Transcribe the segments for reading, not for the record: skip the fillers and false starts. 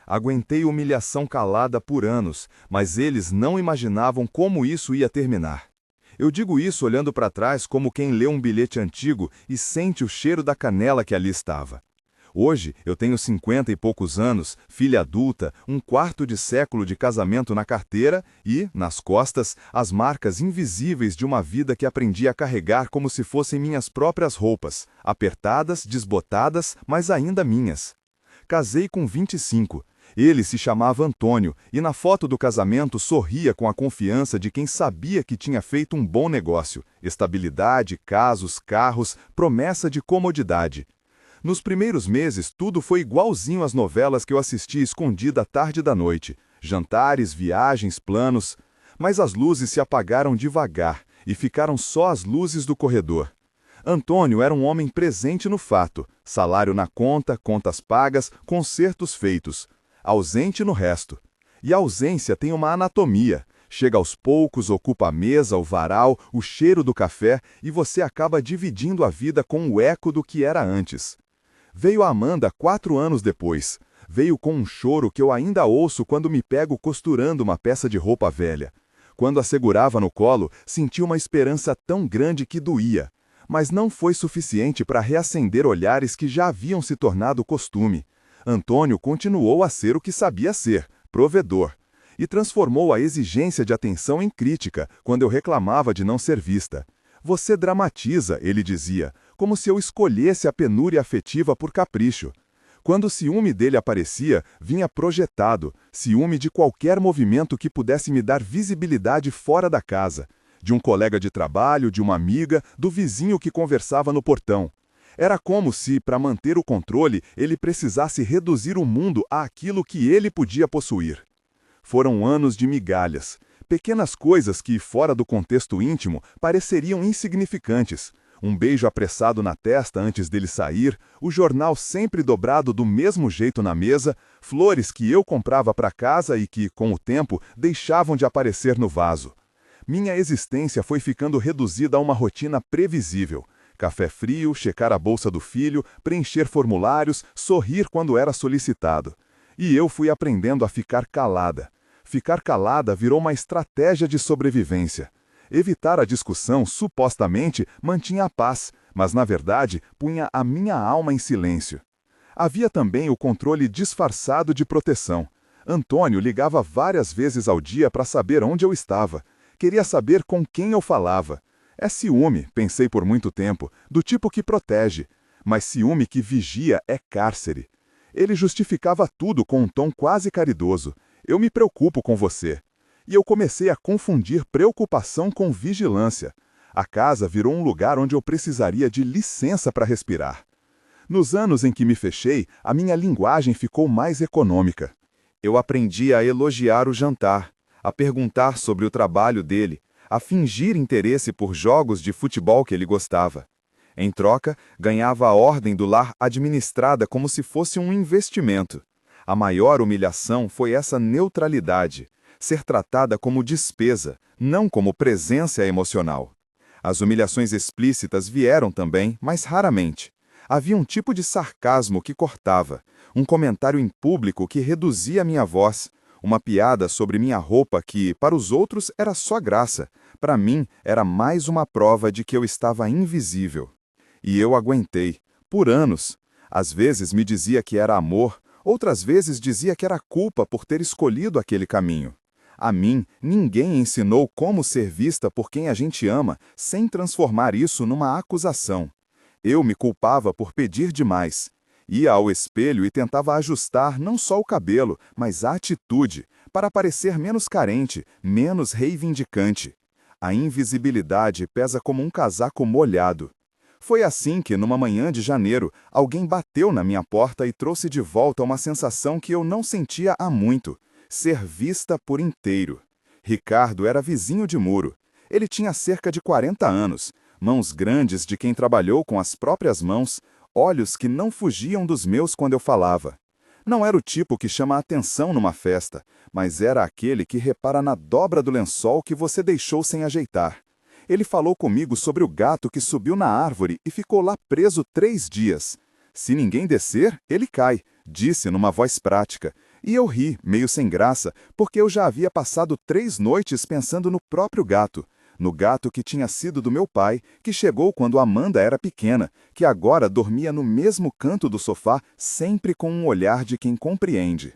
Aguentei humilhação calada por anos, mas eles não imaginavam como isso ia terminar. Eu digo isso olhando para trás como quem lê um bilhete antigo e sente o cheiro da canela que ali estava. Hoje, eu tenho 50 e poucos anos, filha adulta, um quarto de século de casamento na carteira e, nas costas, as marcas invisíveis de uma vida que aprendi a carregar como se fossem minhas próprias roupas, apertadas, desbotadas, mas ainda minhas. Casei com 25. Ele se chamava Antônio e na foto do casamento sorria com a confiança de quem sabia que tinha feito um bom negócio. Estabilidade, casos, carros, promessa de comodidade. Nos primeiros meses, tudo foi igualzinho às novelas que eu assistia escondida à tarde da noite. Jantares, viagens, planos. Mas as luzes se apagaram devagar e ficaram só as luzes do corredor. Antônio era um homem presente no fato. Salário na conta, contas pagas, concertos feitos. Ausente no resto. E a ausência tem uma anatomia. Chega aos poucos, ocupa a mesa, o varal, o cheiro do café e você acaba dividindo a vida com o eco do que era antes. Veio a Amanda 4 anos depois. Veio com um choro que eu ainda ouço quando me pego costurando uma peça de roupa velha. Quando a segurava no colo, senti uma esperança tão grande que doía. Mas não foi suficiente para reacender olhares que já haviam se tornado costume. Antônio continuou a ser o que sabia ser, provedor. E transformou a exigência de atenção em crítica, quando eu reclamava de não ser vista. Você dramatiza, ele dizia, como se eu escolhesse a penúria afetiva por capricho. Quando o ciúme dele aparecia, vinha projetado, ciúme de qualquer movimento que pudesse me dar visibilidade fora da casa. De um colega de trabalho, de uma amiga, do vizinho que conversava no portão. Era como se, para manter o controle, ele precisasse reduzir o mundo àquilo que ele podia possuir. Foram anos de migalhas. Pequenas coisas que, fora do contexto íntimo, pareceriam insignificantes. Um beijo apressado na testa antes dele sair, o jornal sempre dobrado do mesmo jeito na mesa, flores que eu comprava para casa e que, com o tempo, deixavam de aparecer no vaso. Minha existência foi ficando reduzida a uma rotina previsível. Café frio, checar a bolsa do filho, preencher formulários, sorrir quando era solicitado. E eu fui aprendendo a ficar calada. Ficar calada virou uma estratégia de sobrevivência. Evitar a discussão, supostamente, mantinha a paz, mas, na verdade, punha a minha alma em silêncio. Havia também o controle disfarçado de proteção. Antônio ligava várias vezes ao dia para saber onde eu estava. Queria saber com quem eu falava. É ciúme, pensei por muito tempo, do tipo que protege. Mas ciúme que vigia é cárcere. Ele justificava tudo com um tom quase caridoso. Eu me preocupo com você. E eu comecei a confundir preocupação com vigilância. A casa virou um lugar onde eu precisaria de licença para respirar. Nos anos em que me fechei, a minha linguagem ficou mais econômica. Eu aprendi a elogiar o jantar, a perguntar sobre o trabalho dele, a fingir interesse por jogos de futebol que ele gostava. Em troca, ganhava a ordem do lar administrada como se fosse um investimento. A maior humilhação foi essa neutralidade, ser tratada como despesa, não como presença emocional. As humilhações explícitas vieram também, mas raramente. Havia um tipo de sarcasmo que cortava, um comentário em público que reduzia minha voz, uma piada sobre minha roupa que, para os outros, era só graça. Para mim, era mais uma prova de que eu estava invisível. E eu aguentei, por anos. Às vezes me dizia que era amor, outras vezes dizia que era culpa por ter escolhido aquele caminho. A mim, ninguém ensinou como ser vista por quem a gente ama, sem transformar isso numa acusação. Eu me culpava por pedir demais. Ia ao espelho e tentava ajustar não só o cabelo, mas a atitude, para parecer menos carente, menos reivindicante. A invisibilidade pesa como um casaco molhado. Foi assim que, numa manhã de janeiro, alguém bateu na minha porta e trouxe de volta uma sensação que eu não sentia há muito: ser vista por inteiro. Ricardo era vizinho de muro. Ele tinha cerca de 40 anos, mãos grandes de quem trabalhou com as próprias mãos, olhos que não fugiam dos meus quando eu falava. Não era o tipo que chama a atenção numa festa, mas era aquele que repara na dobra do lençol que você deixou sem ajeitar. Ele falou comigo sobre o gato que subiu na árvore e ficou lá preso 3 dias. Se ninguém descer, ele cai, disse numa voz prática. E eu ri, meio sem graça, porque eu já havia passado 3 noites pensando no próprio gato. No gato que tinha sido do meu pai, que chegou quando Amanda era pequena, que agora dormia no mesmo canto do sofá, sempre com um olhar de quem compreende.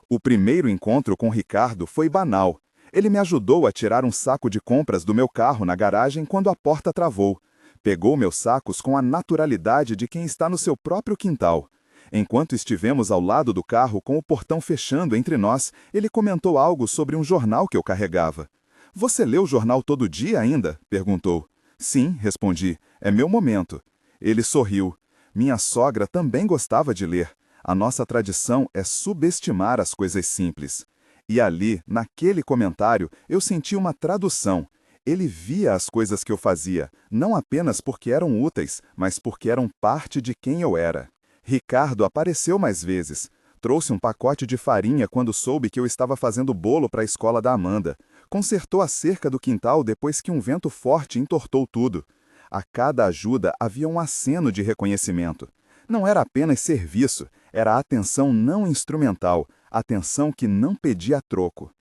O primeiro encontro com Ricardo foi banal. Ele me ajudou a tirar um saco de compras do meu carro na garagem quando a porta travou. Pegou meus sacos com a naturalidade de quem está no seu próprio quintal. Enquanto estivemos ao lado do carro com o portão fechando entre nós, ele comentou algo sobre um jornal que eu carregava. "Você lê o jornal todo dia ainda?" perguntou. "Sim", respondi. "É meu momento." Ele sorriu. Minha sogra também gostava de ler. A nossa tradição é subestimar as coisas simples. E ali, naquele comentário, eu senti uma tradução. Ele via as coisas que eu fazia, não apenas porque eram úteis, mas porque eram parte de quem eu era. Ricardo apareceu mais vezes. Trouxe um pacote de farinha quando soube que eu estava fazendo bolo para a escola da Amanda. Consertou a cerca do quintal depois que um vento forte entortou tudo. A cada ajuda havia um aceno de reconhecimento. Não era apenas serviço, era atenção não instrumental, atenção que não pedia troco.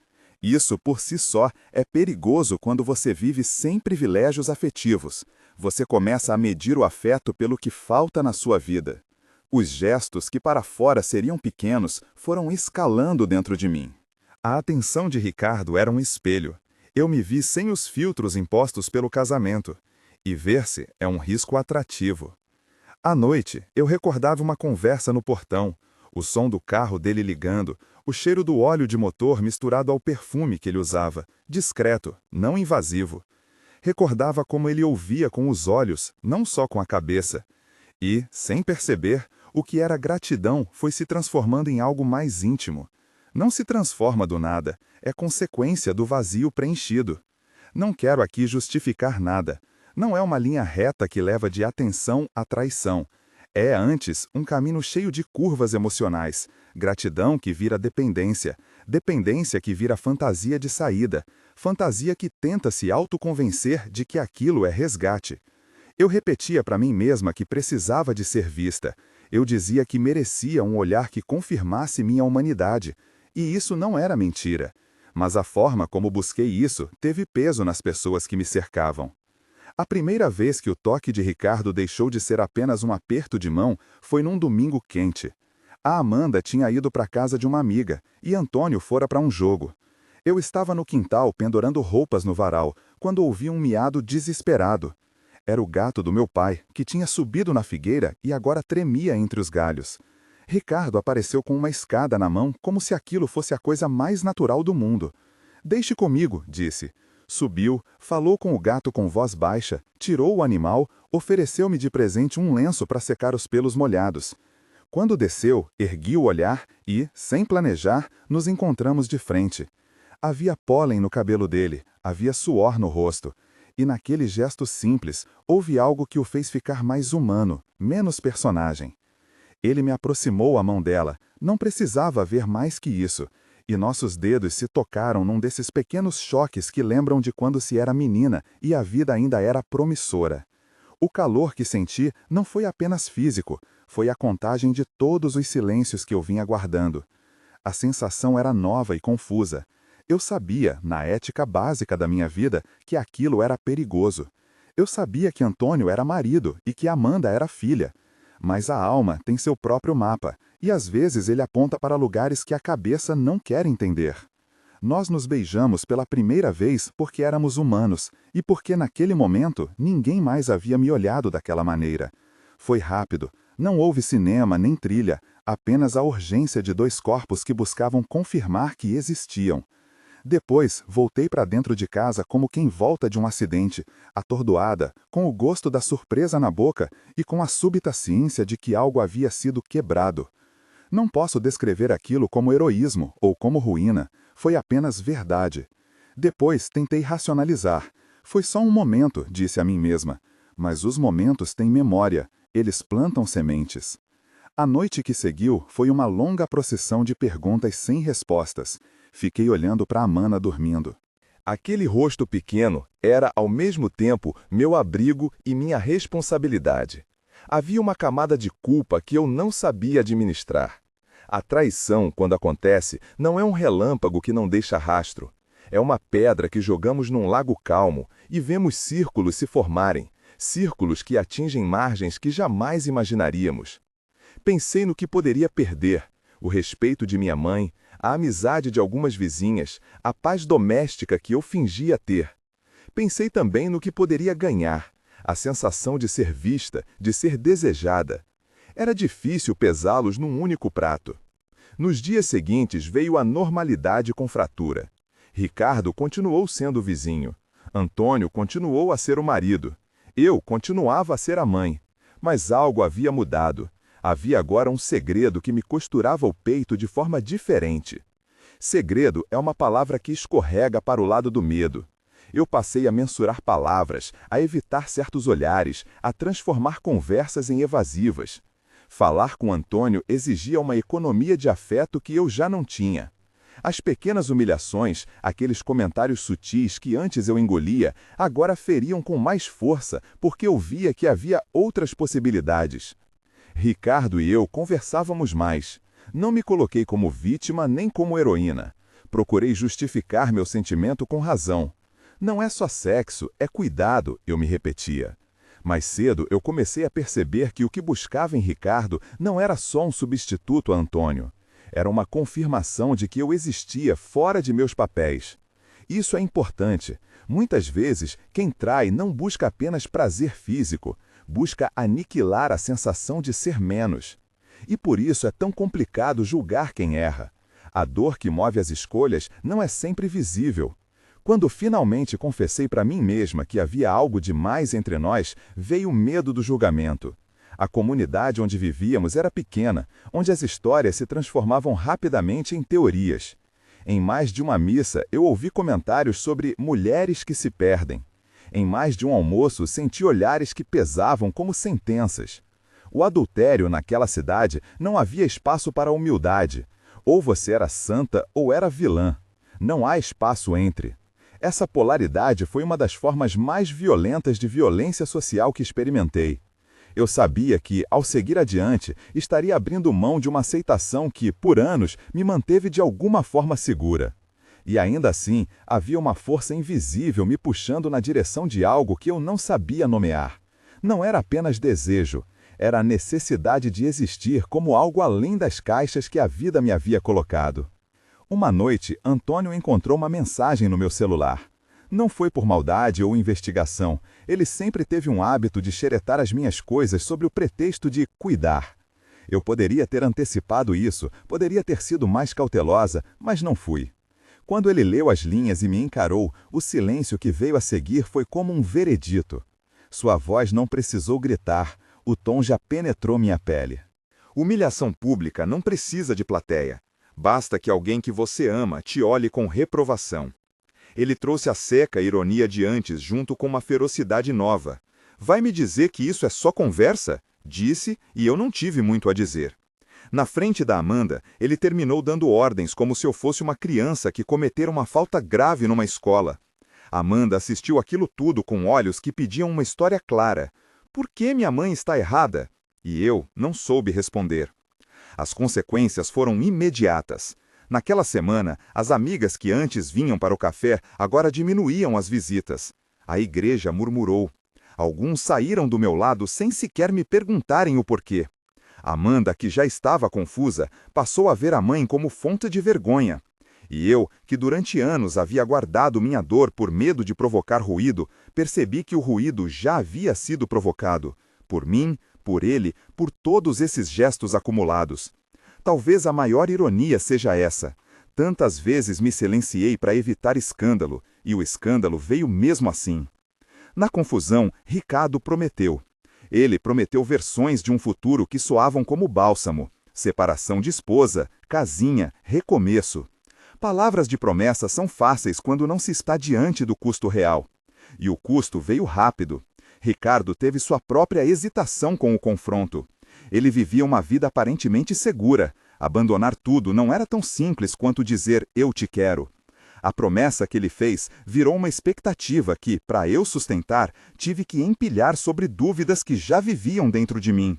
Isso, por si só, é perigoso quando você vive sem privilégios afetivos. Você começa a medir o afeto pelo que falta na sua vida. Os gestos que para fora seriam pequenos foram escalando dentro de mim. A atenção de Ricardo era um espelho. Eu me vi sem os filtros impostos pelo casamento. E ver-se é um risco atrativo. À noite, eu recordava uma conversa no portão, o som do carro dele ligando, o cheiro do óleo de motor misturado ao perfume que ele usava, discreto, não invasivo. Recordava como ele ouvia com os olhos, não só com a cabeça. E, sem perceber, o que era gratidão foi se transformando em algo mais íntimo. Não se transforma do nada, é consequência do vazio preenchido. Não quero aqui justificar nada. Não é uma linha reta que leva de atenção à traição. É, antes, um caminho cheio de curvas emocionais. Gratidão que vira dependência. Dependência que vira fantasia de saída. Fantasia que tenta se autoconvencer de que aquilo é resgate. Eu repetia para mim mesma que precisava de ser vista. Eu dizia que merecia um olhar que confirmasse minha humanidade. E isso não era mentira. Mas a forma como busquei isso teve peso nas pessoas que me cercavam. A primeira vez que o toque de Ricardo deixou de ser apenas um aperto de mão foi num domingo quente. A Amanda tinha ido para a casa de uma amiga e Antônio fora para um jogo. Eu estava no quintal pendurando roupas no varal, quando ouvi um miado desesperado. Era o gato do meu pai, que tinha subido na figueira e agora tremia entre os galhos. Ricardo apareceu com uma escada na mão, como se aquilo fosse a coisa mais natural do mundo. "Deixe comigo", disse. Subiu, falou com o gato com voz baixa, tirou o animal, ofereceu-me de presente um lenço para secar os pelos molhados. Quando desceu, ergui o olhar e, sem planejar, nos encontramos de frente. Havia pólen no cabelo dele, havia suor no rosto. E naquele gesto simples, houve algo que o fez ficar mais humano, menos personagem. Ele me aproximou a mão dela, não precisava haver mais que isso, e nossos dedos se tocaram num desses pequenos choques que lembram de quando se era menina e a vida ainda era promissora. O calor que senti não foi apenas físico, foi a contagem de todos os silêncios que eu vinha guardando. A sensação era nova e confusa. Eu sabia, na ética básica da minha vida, que aquilo era perigoso. Eu sabia que Antônio era marido e que Amanda era filha. Mas a alma tem seu próprio mapa, e às vezes ele aponta para lugares que a cabeça não quer entender. Nós nos beijamos pela primeira vez porque éramos humanos, e porque naquele momento ninguém mais havia me olhado daquela maneira. Foi rápido, não houve cinema nem trilha, apenas a urgência de 2 corpos que buscavam confirmar que existiam. Depois, voltei para dentro de casa como quem volta de um acidente, atordoada, com o gosto da surpresa na boca e com a súbita ciência de que algo havia sido quebrado. Não posso descrever aquilo como heroísmo ou como ruína, foi apenas verdade. Depois tentei racionalizar. Foi só um momento, disse a mim mesma. Mas os momentos têm memória, eles plantam sementes. A noite que seguiu foi uma longa procissão de perguntas sem respostas. Fiquei olhando para Amanda dormindo. Aquele rosto pequeno era, ao mesmo tempo, meu abrigo e minha responsabilidade. Havia uma camada de culpa que eu não sabia administrar. A traição, quando acontece, não é um relâmpago que não deixa rastro. É uma pedra que jogamos num lago calmo e vemos círculos se formarem, círculos que atingem margens que jamais imaginaríamos. Pensei no que poderia perder: o respeito de minha mãe, a amizade de algumas vizinhas, a paz doméstica que eu fingia ter. Pensei também no que poderia ganhar: a sensação de ser vista, de ser desejada. Era difícil pesá-los num único prato. Nos dias seguintes veio a normalidade com fratura. Ricardo continuou sendo o vizinho. Antônio continuou a ser o marido. Eu continuava a ser a mãe. Mas algo havia mudado. Havia agora um segredo que me costurava o peito de forma diferente. Segredo é uma palavra que escorrega para o lado do medo. Eu passei a mensurar palavras, a evitar certos olhares, a transformar conversas em evasivas. Falar com Antônio exigia uma economia de afeto que eu já não tinha. As pequenas humilhações, aqueles comentários sutis que antes eu engolia, agora feriam com mais força, porque eu via que havia outras possibilidades. Ricardo e eu conversávamos mais. Não me coloquei como vítima nem como heroína. Procurei justificar meu sentimento com razão. Não é só sexo, é cuidado, eu me repetia. Mais cedo eu comecei a perceber que o que buscava em Ricardo não era só um substituto a Antônio. Era uma confirmação de que eu existia fora de meus papéis. Isso é importante. Muitas vezes, quem trai não busca apenas prazer físico, busca aniquilar a sensação de ser menos. E por isso é tão complicado julgar quem erra. A dor que move as escolhas não é sempre visível. Quando finalmente confessei para mim mesma que havia algo de mais entre nós, veio o medo do julgamento. A comunidade onde vivíamos era pequena, onde as histórias se transformavam rapidamente em teorias. Em mais de uma missa, eu ouvi comentários sobre mulheres que se perdem. Em mais de um almoço, senti olhares que pesavam como sentenças. O adultério naquela cidade não havia espaço para a humildade. Ou você era santa ou era vilã. Não há espaço entre. Essa polaridade foi uma das formas mais violentas de violência social que experimentei. Eu sabia que, ao seguir adiante, estaria abrindo mão de uma aceitação que, por anos, me manteve de alguma forma segura. E ainda assim, havia uma força invisível me puxando na direção de algo que eu não sabia nomear. Não era apenas desejo, era a necessidade de existir como algo além das caixas que a vida me havia colocado. Uma noite, Antônio encontrou uma mensagem no meu celular. Não foi por maldade ou investigação. Ele sempre teve um hábito de xeretar as minhas coisas sob o pretexto de cuidar. Eu poderia ter antecipado isso, poderia ter sido mais cautelosa, mas não fui. Quando ele leu as linhas e me encarou, o silêncio que veio a seguir foi como um veredito. Sua voz não precisou gritar, o tom já penetrou minha pele. Humilhação pública não precisa de plateia. Basta que alguém que você ama te olhe com reprovação. Ele trouxe a seca ironia de antes junto com uma ferocidade nova. Vai me dizer que isso é só conversa? Disse, e eu não tive muito a dizer. Na frente da Amanda, ele terminou dando ordens como se eu fosse uma criança que cometera uma falta grave numa escola. Amanda assistiu aquilo tudo com olhos que pediam uma história clara. Por que minha mãe está errada? E eu não soube responder. As consequências foram imediatas. Naquela semana, as amigas que antes vinham para o café agora diminuíam as visitas. A igreja murmurou. Alguns saíram do meu lado sem sequer me perguntarem o porquê. Amanda, que já estava confusa, passou a ver a mãe como fonte de vergonha. E eu, que durante anos havia guardado minha dor por medo de provocar ruído, percebi que o ruído já havia sido provocado. Por mim, por ele, por todos esses gestos acumulados. Talvez a maior ironia seja essa. Tantas vezes me silenciei para evitar escândalo, e o escândalo veio mesmo assim. Na confusão, Ricardo prometeu. Ele prometeu versões de um futuro que soavam como bálsamo. Separação de esposa, casinha, recomeço. Palavras de promessa são fáceis quando não se está diante do custo real. E o custo veio rápido. Ricardo teve sua própria hesitação com o confronto. Ele vivia uma vida aparentemente segura. Abandonar tudo não era tão simples quanto dizer "eu te quero". A promessa que ele fez virou uma expectativa que, para eu sustentar, tive que empilhar sobre dúvidas que já viviam dentro de mim.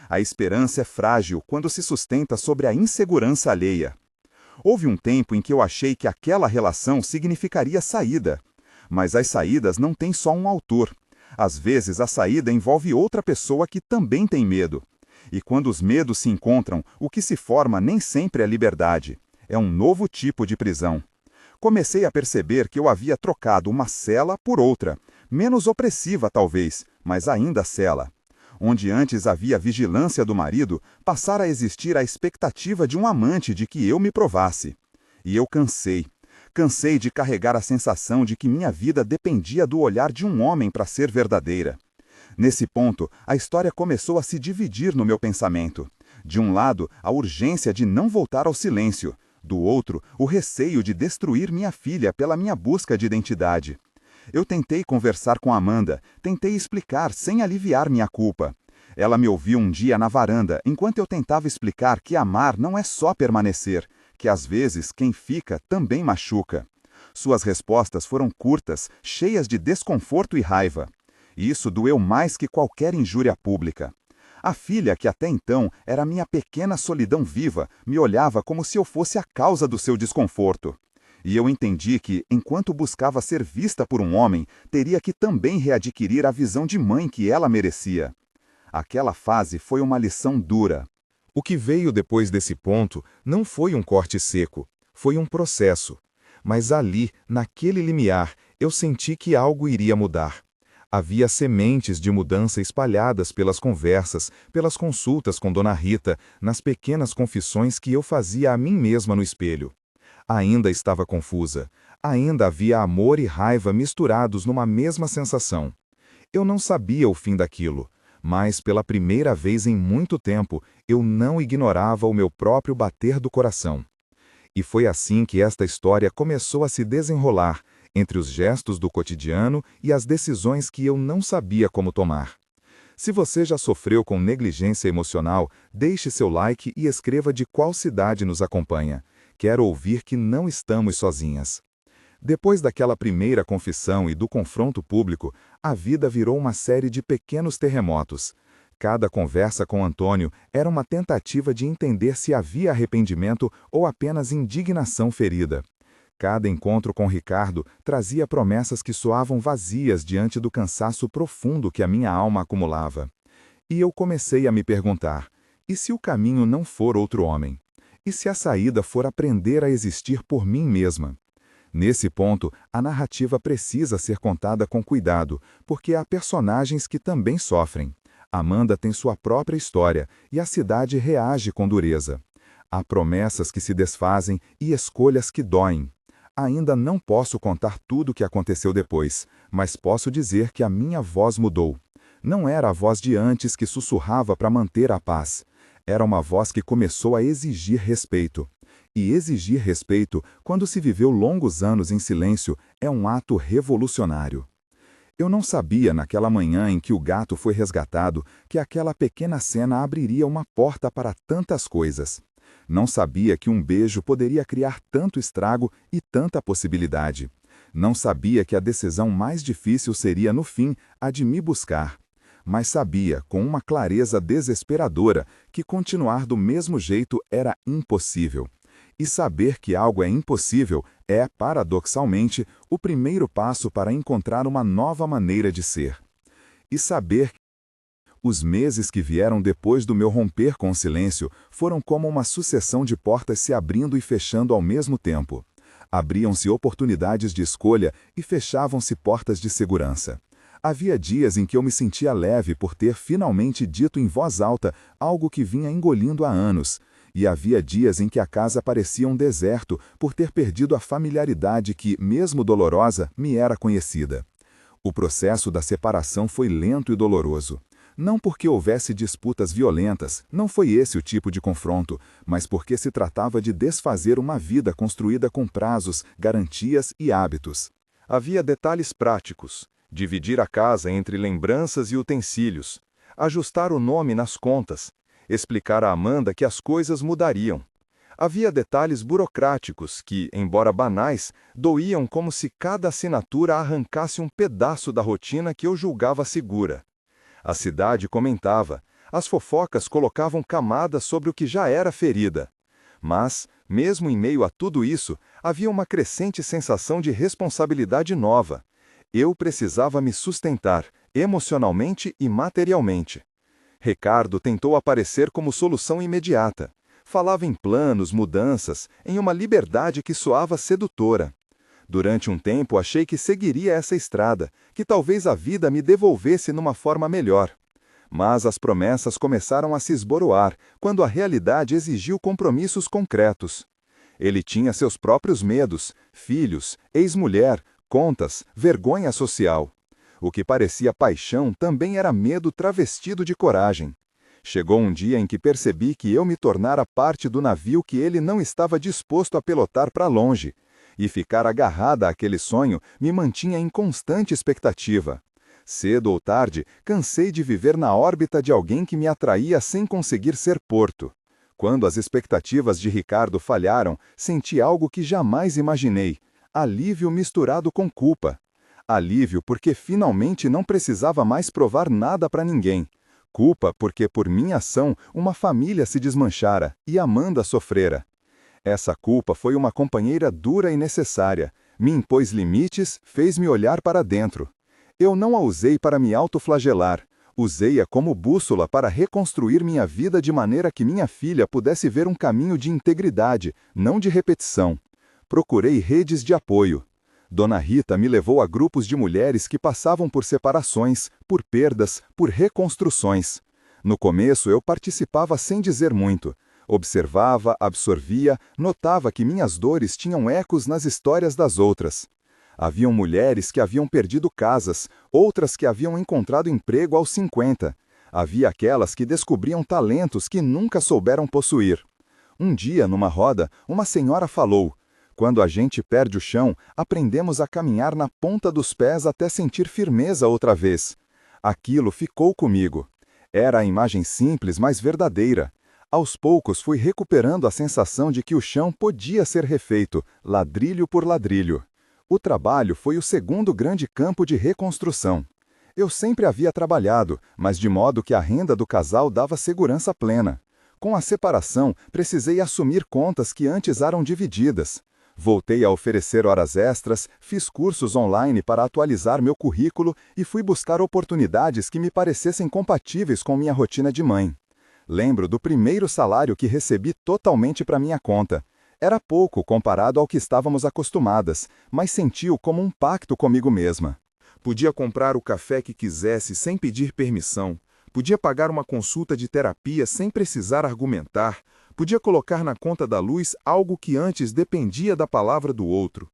A esperança é frágil quando se sustenta sobre a insegurança alheia. Houve um tempo em que eu achei que aquela relação significaria saída. Mas as saídas não têm só um autor. Às vezes a saída envolve outra pessoa que também tem medo. E quando os medos se encontram, o que se forma nem sempre é liberdade. É um novo tipo de prisão. Comecei a perceber que eu havia trocado uma cela por outra, menos opressiva talvez, mas ainda cela. Onde antes havia vigilância do marido, passara a existir a expectativa de um amante de que eu me provasse. E eu cansei. Cansei de carregar a sensação de que minha vida dependia do olhar de um homem para ser verdadeira. Nesse ponto, a história começou a se dividir no meu pensamento. De um lado, a urgência de não voltar ao silêncio. Do outro, o receio de destruir minha filha pela minha busca de identidade. Eu tentei conversar com Amanda, tentei explicar sem aliviar minha culpa. Ela me ouviu um dia na varanda, enquanto eu tentava explicar que amar não é só permanecer, que às vezes quem fica também machuca. Suas respostas foram curtas, cheias de desconforto e raiva. E isso doeu mais que qualquer injúria pública. A filha, que até então era minha pequena solidão viva, me olhava como se eu fosse a causa do seu desconforto. E eu entendi que, enquanto buscava ser vista por um homem, teria que também readquirir a visão de mãe que ela merecia. Aquela fase foi uma lição dura. O que veio depois desse ponto não foi um corte seco, foi um processo. Mas ali, naquele limiar, eu senti que algo iria mudar. Havia sementes de mudança espalhadas pelas conversas, pelas consultas com Dona Rita, nas pequenas confissões que eu fazia a mim mesma no espelho. Ainda estava confusa. Ainda havia amor e raiva misturados numa mesma sensação. Eu não sabia o fim daquilo, mas pela primeira vez em muito tempo, eu não ignorava o meu próprio bater do coração. E foi assim que esta história começou a se desenrolar, entre os gestos do cotidiano e as decisões que eu não sabia como tomar. Se você já sofreu com negligência emocional, deixe seu like e escreva de qual cidade nos acompanha. Quero ouvir que não estamos sozinhas. Depois daquela primeira confissão e do confronto público, a vida virou uma série de pequenos terremotos. Cada conversa com Antônio era uma tentativa de entender se havia arrependimento ou apenas indignação ferida. Cada encontro com Ricardo trazia promessas que soavam vazias diante do cansaço profundo que a minha alma acumulava. E eu comecei a me perguntar, e se o caminho não for outro homem? E se a saída for aprender a existir por mim mesma? Nesse ponto, a narrativa precisa ser contada com cuidado, porque há personagens que também sofrem. Amanda tem sua própria história e a cidade reage com dureza. Há promessas que se desfazem e escolhas que doem. Ainda não posso contar tudo o que aconteceu depois, mas posso dizer que a minha voz mudou. Não era a voz de antes que sussurrava para manter a paz. Era uma voz que começou a exigir respeito. E exigir respeito, quando se viveu longos anos em silêncio, é um ato revolucionário. Eu não sabia, naquela manhã em que o gato foi resgatado, que aquela pequena cena abriria uma porta para tantas coisas. Não sabia que um beijo poderia criar tanto estrago e tanta possibilidade. Não sabia que a decisão mais difícil seria, no fim, a de me buscar. Mas sabia, com uma clareza desesperadora, que continuar do mesmo jeito era impossível. E saber que algo é impossível é, paradoxalmente, o primeiro passo para encontrar uma nova maneira de ser. E saber os meses que vieram depois do meu romper com o silêncio foram como uma sucessão de portas se abrindo e fechando ao mesmo tempo. Abriam-se oportunidades de escolha e fechavam-se portas de segurança. Havia dias em que eu me sentia leve por ter finalmente dito em voz alta algo que vinha engolindo há anos. E havia dias em que a casa parecia um deserto por ter perdido a familiaridade que, mesmo dolorosa, me era conhecida. O processo da separação foi lento e doloroso. Não porque houvesse disputas violentas, não foi esse o tipo de confronto, mas porque se tratava de desfazer uma vida construída com prazos, garantias e hábitos. Havia detalhes práticos: dividir a casa entre lembranças e utensílios, ajustar o nome nas contas, explicar a Amanda que as coisas mudariam. Havia detalhes burocráticos que, embora banais, doíam como se cada assinatura arrancasse um pedaço da rotina que eu julgava segura. A cidade comentava: As fofocas colocavam camadas sobre o que já era ferida. Mas, mesmo em meio a tudo isso, havia uma crescente sensação de responsabilidade nova. Eu precisava me sustentar, emocionalmente e materialmente. Ricardo tentou aparecer como solução imediata. Falava em planos, mudanças, em uma liberdade que soava sedutora. Durante um tempo achei que seguiria essa estrada, que talvez a vida me devolvesse numa forma melhor. Mas as promessas começaram a se esboroar, quando a realidade exigiu compromissos concretos. Ele tinha seus próprios medos, filhos, ex-mulher, contas, vergonha social. O que parecia paixão também era medo travestido de coragem. Chegou um dia em que percebi que eu me tornara parte do navio que ele não estava disposto a pilotar para longe, e ficar agarrada àquele sonho me mantinha em constante expectativa. Cedo ou tarde, cansei de viver na órbita de alguém que me atraía sem conseguir ser porto. Quando as expectativas de Ricardo falharam, senti algo que jamais imaginei: alívio misturado com culpa. Alívio porque finalmente não precisava mais provar nada para ninguém. Culpa porque, por minha ação, uma família se desmanchara e Amanda sofrera. Essa culpa foi uma companheira dura e necessária. Me impôs limites, fez-me olhar para dentro. Eu não a usei para me autoflagelar. Usei-a como bússola para reconstruir minha vida de maneira que minha filha pudesse ver um caminho de integridade, não de repetição. Procurei redes de apoio. Dona Rita me levou a grupos de mulheres que passavam por separações, por perdas, por reconstruções. No começo eu participava sem dizer muito. Observava, absorvia, notava que minhas dores tinham ecos nas histórias das outras. Haviam mulheres que haviam perdido casas, outras que haviam encontrado emprego aos 50. Havia aquelas que descobriam talentos que nunca souberam possuir. Um dia, numa roda, uma senhora falou: "Quando a gente perde o chão, aprendemos a caminhar na ponta dos pés até sentir firmeza outra vez." Aquilo ficou comigo. Era a imagem simples, mas verdadeira. Aos poucos fui recuperando a sensação de que o chão podia ser refeito, ladrilho por ladrilho. O trabalho foi o segundo grande campo de reconstrução. Eu sempre havia trabalhado, mas de modo que a renda do casal dava segurança plena. Com a separação, precisei assumir contas que antes eram divididas. Voltei a oferecer horas extras, fiz cursos online para atualizar meu currículo e fui buscar oportunidades que me parecessem compatíveis com minha rotina de mãe. Lembro do primeiro salário que recebi totalmente para minha conta. Era pouco comparado ao que estávamos acostumadas, mas senti-o como um pacto comigo mesma. Podia comprar o café que quisesse sem pedir permissão. Podia pagar uma consulta de terapia sem precisar argumentar. Podia colocar na conta da luz algo que antes dependia da palavra do outro.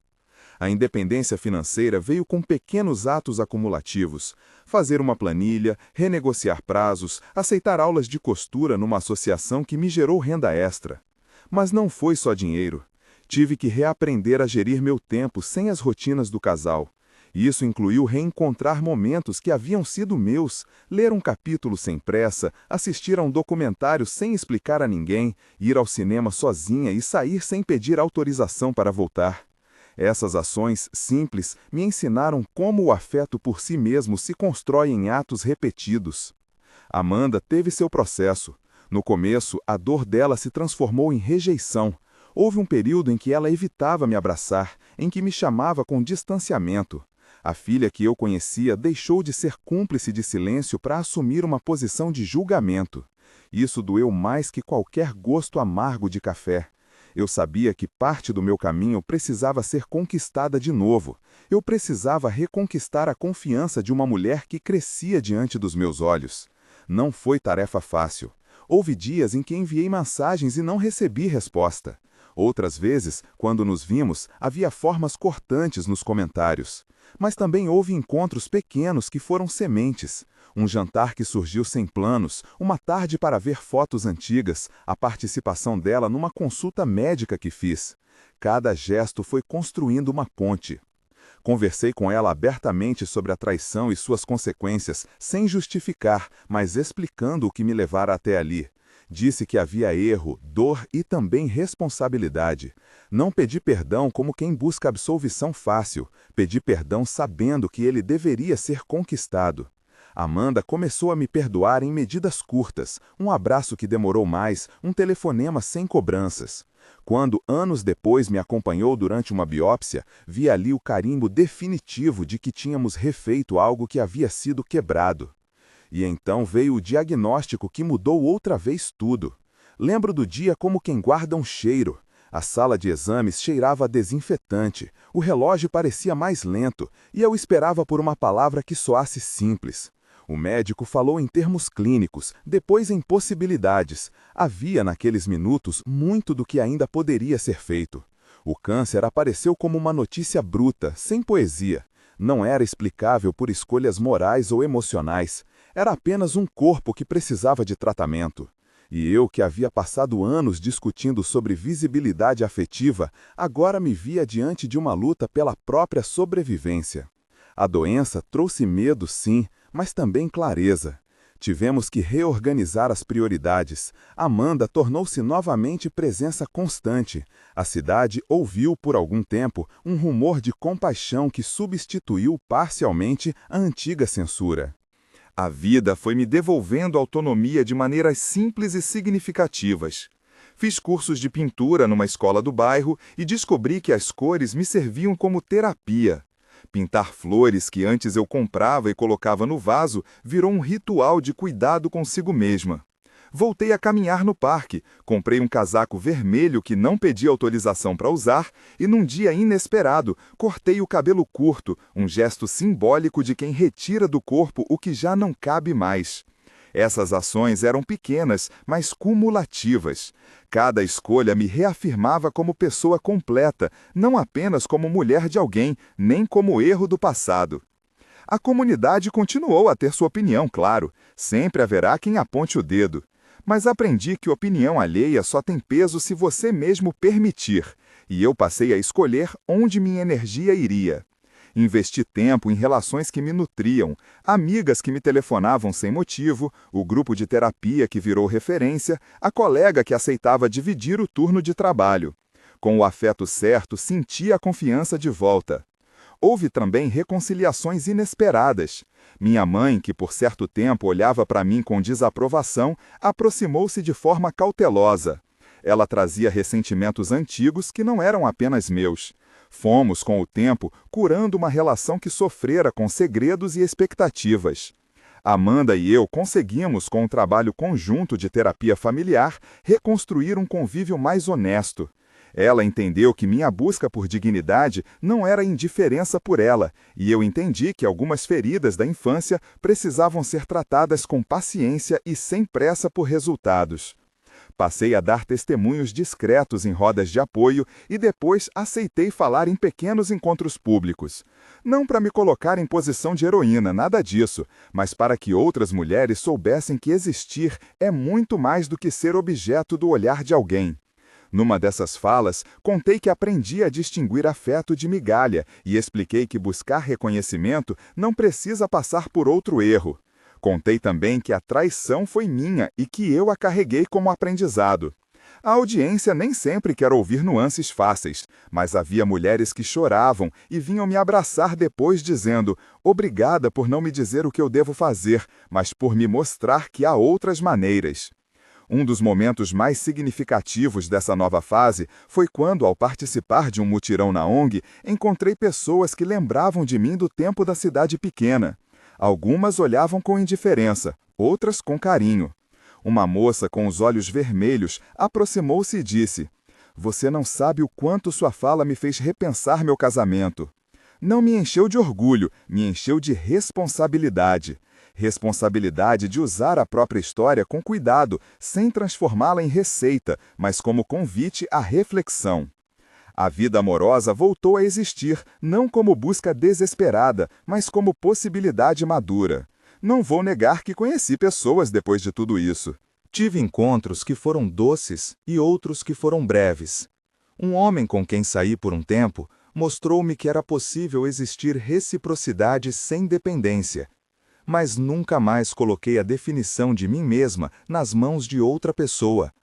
A independência financeira veio com pequenos atos acumulativos. Fazer uma planilha, renegociar prazos, aceitar aulas de costura numa associação que me gerou renda extra. Mas não foi só dinheiro. Tive que reaprender a gerir meu tempo sem as rotinas do casal. Isso incluiu reencontrar momentos que haviam sido meus, ler um capítulo sem pressa, assistir a um documentário sem explicar a ninguém, ir ao cinema sozinha e sair sem pedir autorização para voltar. Essas ações simples me ensinaram como o afeto por si mesmo se constrói em atos repetidos. Amanda teve seu processo. No começo, a dor dela se transformou em rejeição. Houve um período em que ela evitava me abraçar, em que me chamava com distanciamento. A filha que eu conhecia deixou de ser cúmplice de silêncio para assumir uma posição de julgamento. Isso doeu mais que qualquer gosto amargo de café. Eu sabia que parte do meu caminho precisava ser conquistada de novo. Eu precisava reconquistar a confiança de uma mulher que crescia diante dos meus olhos. Não foi tarefa fácil. Houve dias em que enviei mensagens e não recebi resposta. Outras vezes, quando nos vimos, havia formas cortantes nos comentários. Mas também houve encontros pequenos que foram sementes. Um jantar que surgiu sem planos, uma tarde para ver fotos antigas, a participação dela numa consulta médica que fiz. Cada gesto foi construindo uma ponte. Conversei com ela abertamente sobre a traição e suas consequências, sem justificar, mas explicando o que me levara até ali. Disse que havia erro, dor e também responsabilidade. Não pedi perdão como quem busca absolvição fácil. Pedi perdão sabendo que ele deveria ser conquistado. Amanda começou a me perdoar em medidas curtas, um abraço que demorou mais, um telefonema sem cobranças. Quando, anos depois, me acompanhou durante uma biópsia, vi ali o carimbo definitivo de que tínhamos refeito algo que havia sido quebrado. E então veio o diagnóstico que mudou outra vez tudo. Lembro do dia como quem guarda um cheiro. A sala de exames cheirava a desinfetante, o relógio parecia mais lento, e eu esperava por uma palavra que soasse simples. O médico falou em termos clínicos, depois em possibilidades. Havia naqueles minutos muito do que ainda poderia ser feito. O câncer apareceu como uma notícia bruta, sem poesia. Não era explicável por escolhas morais ou emocionais. Era apenas um corpo que precisava de tratamento. E eu, que havia passado anos discutindo sobre visibilidade afetiva, agora me via diante de uma luta pela própria sobrevivência. A doença trouxe medo, sim, mas também clareza. Tivemos que reorganizar as prioridades. Amanda tornou-se novamente presença constante. A cidade ouviu por algum tempo um rumor de compaixão que substituiu parcialmente a antiga censura. A vida foi me devolvendo autonomia de maneiras simples e significativas. Fiz cursos de pintura numa escola do bairro e descobri que as cores me serviam como terapia. Pintar flores que antes eu comprava e colocava no vaso virou um ritual de cuidado consigo mesma. Voltei a caminhar no parque, comprei um casaco vermelho que não pedi autorização para usar e, num dia inesperado, cortei o cabelo curto, um gesto simbólico de quem retira do corpo o que já não cabe mais. Essas ações eram pequenas, mas cumulativas. Cada escolha me reafirmava como pessoa completa, não apenas como mulher de alguém, nem como erro do passado. A comunidade continuou a ter sua opinião, claro. Sempre haverá quem aponte o dedo. Mas aprendi que opinião alheia só tem peso se você mesmo permitir. E eu passei a escolher onde minha energia iria. Investi tempo em relações que me nutriam, amigas que me telefonavam sem motivo, o grupo de terapia que virou referência, a colega que aceitava dividir o turno de trabalho. Com o afeto certo, senti a confiança de volta. Houve também reconciliações inesperadas. Minha mãe, que por certo tempo olhava para mim com desaprovação, aproximou-se de forma cautelosa. Ela trazia ressentimentos antigos que não eram apenas meus. Fomos, com o tempo, curando uma relação que sofrera com segredos e expectativas. Amanda e eu conseguimos, com um trabalho conjunto de terapia familiar, reconstruir um convívio mais honesto. Ela entendeu que minha busca por dignidade não era indiferença por ela, e eu entendi que algumas feridas da infância precisavam ser tratadas com paciência e sem pressa por resultados. Passei a dar testemunhos discretos em rodas de apoio e depois aceitei falar em pequenos encontros públicos. Não para me colocar em posição de heroína, nada disso, mas para que outras mulheres soubessem que existir é muito mais do que ser objeto do olhar de alguém. Numa dessas falas, contei que aprendi a distinguir afeto de migalha e expliquei que buscar reconhecimento não precisa passar por outro erro. Contei também que a traição foi minha e que eu a carreguei como aprendizado. A audiência nem sempre quer ouvir nuances fáceis, mas havia mulheres que choravam e vinham me abraçar depois dizendo: "Obrigada por não me dizer o que eu devo fazer, mas por me mostrar que há outras maneiras." Um dos momentos mais significativos dessa nova fase foi quando, ao participar de um mutirão na ONG, encontrei pessoas que lembravam de mim do tempo da cidade pequena. Algumas olhavam com indiferença, outras com carinho. Uma moça com os olhos vermelhos aproximou-se e disse: "Você não sabe o quanto sua fala me fez repensar meu casamento." Não me encheu de orgulho, me encheu de responsabilidade. Responsabilidade de usar a própria história com cuidado, sem transformá-la em receita, mas como convite à reflexão. A vida amorosa voltou a existir, não como busca desesperada, mas como possibilidade madura. Não vou negar que conheci pessoas depois de tudo isso. Tive encontros que foram doces e outros que foram breves. Um homem com quem saí por um tempo mostrou-me que era possível existir reciprocidade sem dependência. Mas nunca mais coloquei a definição de mim mesma nas mãos de outra pessoa.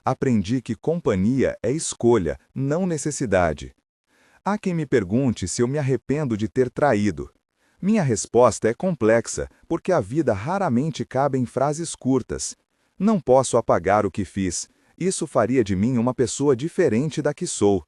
Aprendi que companhia é escolha, não necessidade. Há quem me pergunte se eu me arrependo de ter traído. Minha resposta é complexa, porque a vida raramente cabe em frases curtas. Não posso apagar o que fiz. Isso faria de mim uma pessoa diferente da que sou.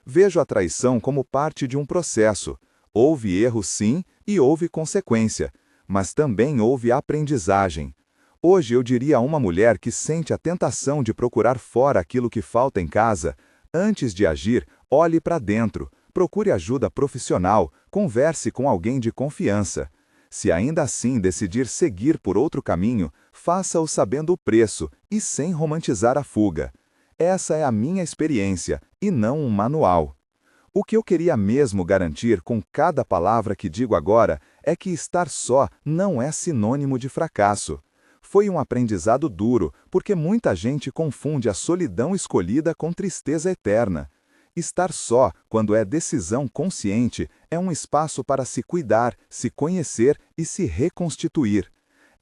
Vejo a traição como parte de um processo. Houve erro, sim, e houve consequência, mas também houve aprendizagem. Hoje eu diria a uma mulher que sente a tentação de procurar fora aquilo que falta em casa: antes de agir, olhe para dentro, procure ajuda profissional, converse com alguém de confiança. Se ainda assim decidir seguir por outro caminho, faça-o sabendo o preço e sem romantizar a fuga. Essa é a minha experiência, e não um manual. O que eu queria mesmo garantir com cada palavra que digo agora é que estar só não é sinônimo de fracasso. Foi um aprendizado duro, porque muita gente confunde a solidão escolhida com tristeza eterna. Estar só, quando é decisão consciente, é um espaço para se cuidar, se conhecer e se reconstituir.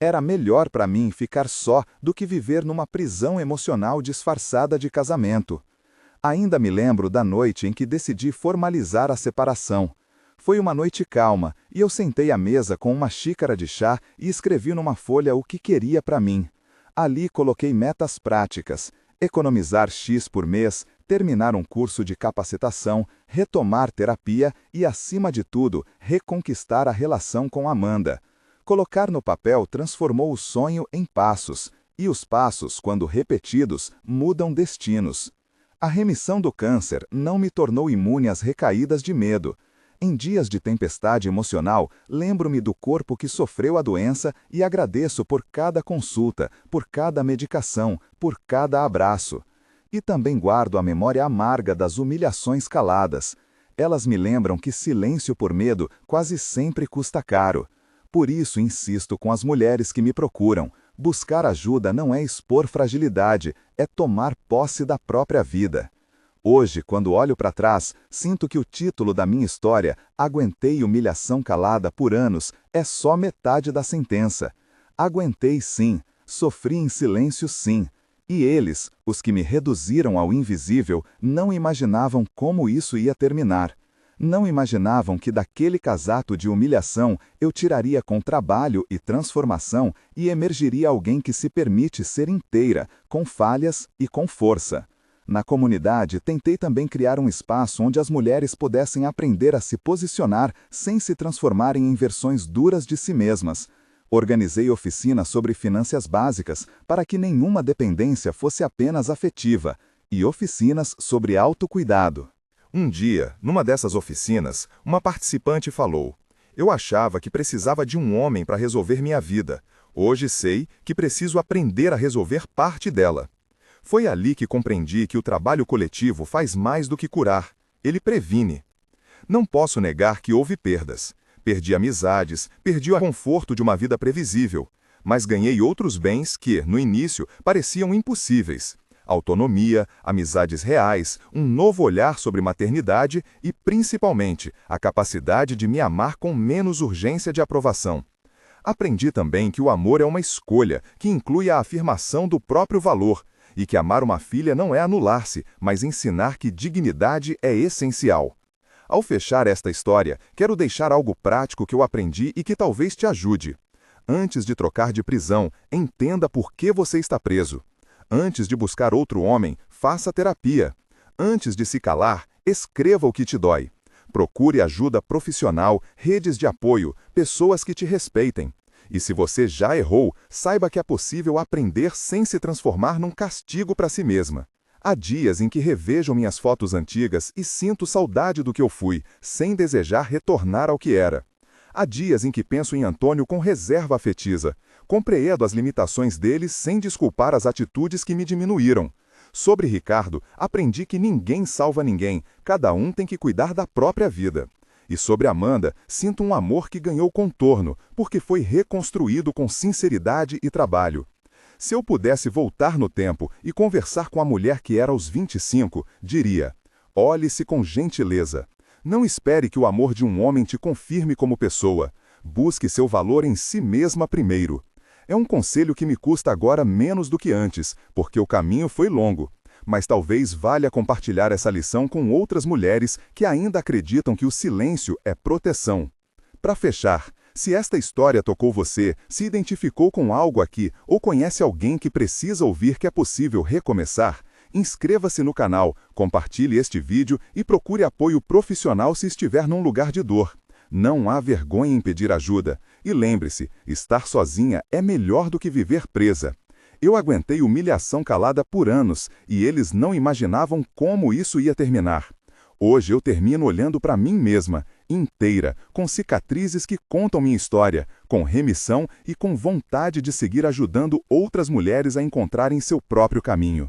Era melhor para mim ficar só do que viver numa prisão emocional disfarçada de casamento. Ainda me lembro da noite em que decidi formalizar a separação. Foi uma noite calma, e eu sentei à mesa com uma xícara de chá e escrevi numa folha o que queria para mim. Ali coloquei metas práticas: economizar X por mês, terminar um curso de capacitação, retomar terapia e, acima de tudo, reconquistar a relação com Amanda. Colocar no papel transformou o sonho em passos, e os passos, quando repetidos, mudam destinos. A remissão do câncer não me tornou imune às recaídas de medo. Em dias de tempestade emocional, lembro-me do corpo que sofreu a doença e agradeço por cada consulta, por cada medicação, por cada abraço. E também guardo a memória amarga das humilhações caladas. Elas me lembram que silêncio por medo quase sempre custa caro. Por isso insisto com as mulheres que me procuram: buscar ajuda não é expor fragilidade, é tomar posse da própria vida. Hoje, quando olho para trás, sinto que o título da minha história, Aguentei humilhação calada por anos, é só metade da sentença. Aguentei sim, sofri em silêncio sim. E eles, os que me reduziram ao invisível, não imaginavam como isso ia terminar. Não imaginavam que daquele casaco de humilhação eu tiraria com trabalho e transformação e emergiria alguém que se permite ser inteira, com falhas e com força. Na comunidade, tentei também criar um espaço onde as mulheres pudessem aprender a se posicionar sem se transformarem em versões duras de si mesmas. Organizei oficinas sobre finanças básicas para que nenhuma dependência fosse apenas afetiva, e oficinas sobre autocuidado. Um dia, numa dessas oficinas, uma participante falou: "Eu achava que precisava de um homem para resolver minha vida. Hoje sei que preciso aprender a resolver parte dela." Foi ali que compreendi que o trabalho coletivo faz mais do que curar. Ele previne. Não posso negar que houve perdas. Perdi amizades, perdi o conforto de uma vida previsível, mas ganhei outros bens que, no início, pareciam impossíveis: autonomia, amizades reais, um novo olhar sobre maternidade e, principalmente, a capacidade de me amar com menos urgência de aprovação. Aprendi também que o amor é uma escolha, que inclui a afirmação do próprio valor, e que amar uma filha não é anular-se, mas ensinar que dignidade é essencial. Ao fechar esta história, quero deixar algo prático que eu aprendi e que talvez te ajude. Antes de trocar de prisão, entenda por que você está preso. Antes de buscar outro homem, faça terapia. Antes de se calar, escreva o que te dói. Procure ajuda profissional, redes de apoio, pessoas que te respeitem. E se você já errou, saiba que é possível aprender sem se transformar num castigo para si mesma. Há dias em que revejo minhas fotos antigas e sinto saudade do que eu fui, sem desejar retornar ao que era. Há dias em que penso em Antônio com reserva afetiva. Compreendo as limitações dele sem desculpar as atitudes que me diminuíram. Sobre Ricardo, aprendi que ninguém salva ninguém, cada um tem que cuidar da própria vida. E sobre Amanda, sinto um amor que ganhou contorno, porque foi reconstruído com sinceridade e trabalho. Se eu pudesse voltar no tempo e conversar com a mulher que era aos 25, diria: olhe-se com gentileza. Não espere que o amor de um homem te confirme como pessoa. Busque seu valor em si mesma primeiro. É um conselho que me custa agora menos do que antes, porque o caminho foi longo. Mas talvez valha compartilhar essa lição com outras mulheres que ainda acreditam que o silêncio é proteção. Para fechar, se esta história tocou você, se identificou com algo aqui ou conhece alguém que precisa ouvir que é possível recomeçar, inscreva-se no canal, compartilhe este vídeo e procure apoio profissional se estiver num lugar de dor. Não há vergonha em pedir ajuda. E lembre-se, estar sozinha é melhor do que viver presa. Eu aguentei humilhação calada por anos e eles não imaginavam como isso ia terminar. Hoje eu termino olhando para mim mesma, inteira, com cicatrizes que contam minha história, com remissão e com vontade de seguir ajudando outras mulheres a encontrarem seu próprio caminho.